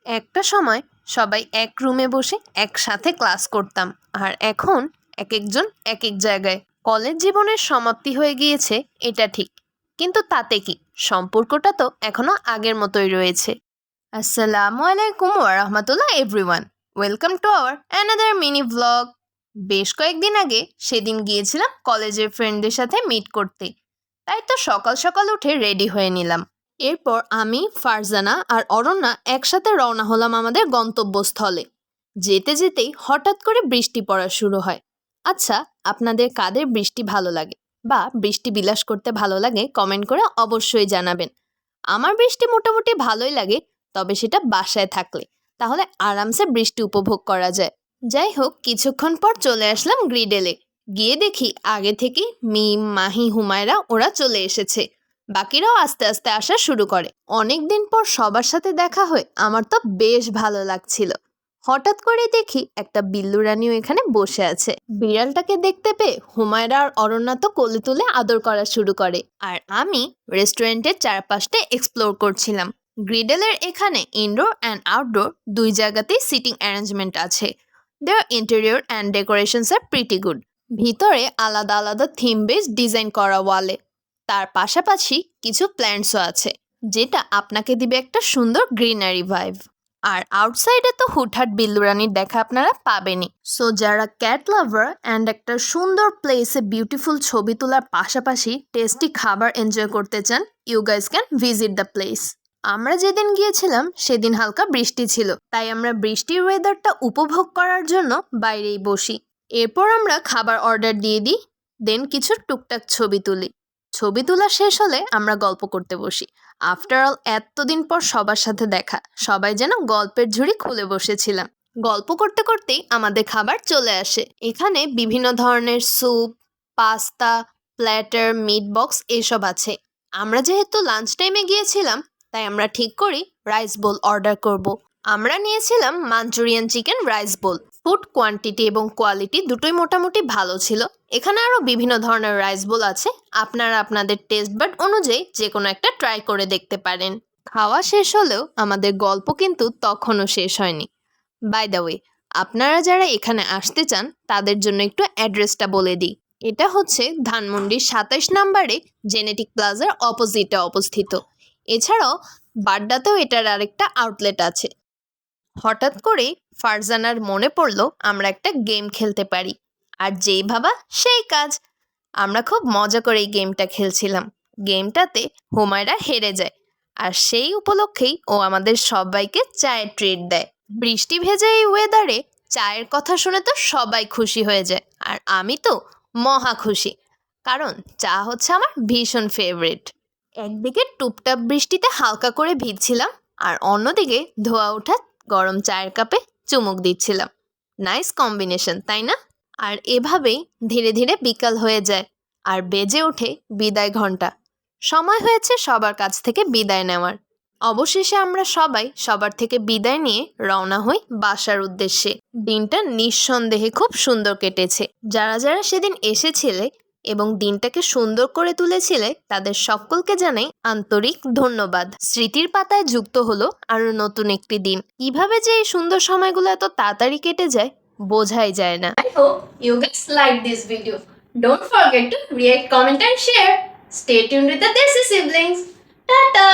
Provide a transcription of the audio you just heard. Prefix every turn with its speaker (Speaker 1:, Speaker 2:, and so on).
Speaker 1: একটা সময় সবাই এক রুমে বসে একসাথে ক্লাস করতাম, আর এখন এক একজন এক এক জায়গায়। কলেজ জীবনের সমাপ্তি হয়ে গিয়েছে, এটা ঠিক, কিন্তু তাতে কি, সম্পর্কটা তো এখনো আগের মতোই রয়েছে। আসসালামু আলাইকুম ওয়া রাহমাতুল্লাহ everyone, welcome to our another mini vlog. বেশ কয়েকদিন আগে সেদিন গিয়েছিলাম কলেজের ফ্রেন্ডদের সাথে মিট করতে, তাই তো সকাল সকাল উঠে রেডি হয়ে নিলাম। এরপর আমি, ফারজানা আর অরণ্যা একসাথে রওনা হলাম আমাদের গন্তব্যস্থলে। যেতে যেতেই হঠাৎ করে বৃষ্টি পড়া শুরু হয়। আচ্ছা, আপনাদের কাদের বৃষ্টি ভালো লাগে বা বৃষ্টি বিলাস করতে ভালো লাগে কমেন্ট করে অবশ্যই জানাবেন। আমার বৃষ্টি মোটামুটি ভালোই লাগে, তবে সেটা বাসায় থাকলে, তাহলে আরামসে বৃষ্টি উপভোগ করা যায়। যাই হোক, কিছুক্ষণ পর চলে আসলাম গ্রিডেলে। গিয়ে দেখি আগে থেকে মিম, মাহি, হুমায়রা ওরা চলে এসেছে। বাকিরাও আস্তে আস্তে আসা শুরু করে। অনেক দিন পর সবার সাথে দেখা হয়ে আমার তো বেশ ভালো লাগছিল। হঠাৎ করে দেখি একটা বিল্লু রানীও এখানে বসে আছে। বিড়ালটাকে দেখতে পেয়ে হুমায়রা আর অরণ্যা তো কোলে তুলে আদর করা শুরু করে, আর আমি রেস্টুরেন্টের চারপাশটা এক্সপ্লোর করছিলাম। গ্রিডেলের এখানে ইনডোর অ্যান্ড আউটডোর দুই জায়গাতেই সিটিং অ্যারেঞ্জমেন্ট আছে। Their interior and decorations are pretty good. ভিতরে আলাদা আলাদা থিম বেস ডিজাইন করা ওয়ালে, তার পাশাপাশি কিছু প্ল্যান্টসও আছে, যেটা আপনাকে দিবে একটা সুন্দর গ্রিনারি ভাইব। আর আউটসাইডে তো হুটহাট বিল্লুরানির দেখা আপনারা পাবেনই। সো যারা ক্যাট লাভার অ্যান্ড একটা সুন্দর প্লেসে বিউটিফুল ছবি তোলার পাশাপাশি টেস্টি খাবার এনজয় করতে চান, you guys can visit the place. আমরা যেদিন গিয়েছিলাম সেদিন হালকা বৃষ্টি ছিল, তাই আমরা বৃষ্টির ওয়েদারটা উপভোগ করার জন্য বাইরেই বসি। এরপর আমরা খাবার অর্ডার দিয়ে দিই, দেন কিছু টুকটাক ছবি তুলি। ছবি তোলা শেষ হলে আমরা গল্প করতে বসি। আফটার অল এতদিন পর সবার সাথে দেখা, সবাই যেন গল্পের ঝুড়ি খুলে বসেছিলাম। গল্প করতে করতেই আমাদের খাবার চলে আসে। এখানে বিভিন্ন ধরনের soup, pasta, platter, meat box এসব আছে। আমরা যেহেতু লাঞ্চ টাইমে গিয়েছিলাম, তাই আমরা ঠিক করি রাইস বোল অর্ডার করব। আমরা নিয়েছিলাম Manchurian chicken rice bowl. Food quantity এবং কোয়ালিটি দুটোই মোটামুটি ভালো ছিল। এখানে আরও বিভিন্ন ধরনের রাইস বোল আছে, আপনারা আপনাদের টেস্ট বাড অনুযায়ী যে কোনো একটা ট্রাই করে দেখতে পারেন। খাওয়া শেষ হলেও আমাদের গল্প কিন্তু তখনও শেষ হয়নি। বাই দ্য ওয়ে, আপনারা যারা এখানে আসতে চান তাদের জন্য একটু অ্যাড্রেসটা বলে দিই। এটা হচ্ছে ধানমন্ডির 27 নম্বরে জেনেটিক প্লাজার অপোজিটে অবস্থিত। এছাড়াও বাড্ডাতেও এটার আরেকটা আউটলেট আছে। হঠাৎ করে ফারজানার মনে পড়লো আমরা একটা গেম খেলতে পারি, আর যেই ভাবা সেই কাজ। আমরা খুব মজা করে এই গেমটা খেলছিলাম। গেমটাতে হুমায়রা হেরে যায়, আর সেই উপলক্ষেই ও আমাদের সবাইকে চায়ের ট্রিট দেয়। বৃষ্টি ভেজা এই ওয়েদারে চায়ের কথা শুনে তো সবাই খুশি হয়ে যায়, আর আমি তো মহা খুশি, কারণ চা হচ্ছে আমার ভীষণ ফেভারিট। একদিকে টুপটাপ বৃষ্টিতে হালকা করে ভিজছিলাম, আর অন্যদিকে ধোয়া ওঠা গরম চায়ের কাপে চুমুক দিচ্ছিলাম। নাইস কম্বিনেশন, তাই না? আর এভাবেই ধীরে ধীরে বিকাল হয়ে যায়, আর বেজে ওঠে বিদায় ঘন্টা। সময় হয়েছে সবার কাছ থেকে বিদায় নেওয়ার। অবশেষে আমরা সবাই সবার থেকে বিদায় নিয়ে রওনা হই বাসার উদ্দেশ্যে। দিনটা নিঃসন্দেহে খুব সুন্দর কেটেছে। যারা যারা সেদিন এসেছিলে এবং দিনটাকে সুন্দর করে তুলেছিলে, তাদের সকলকে জানাই আন্তরিক ধন্যবাদ। স্মৃতির পাতায় যুক্ত হলো আরো নতুন একটি দিন। কিভাবে যে এই সুন্দর সময়গুলো এত তাড়াতাড়ি কেটে যায় বোঝাই যায় না। I hope you guys like this video. Don't forget to react, comment and share. Stay tuned with the Desi siblings. Tata!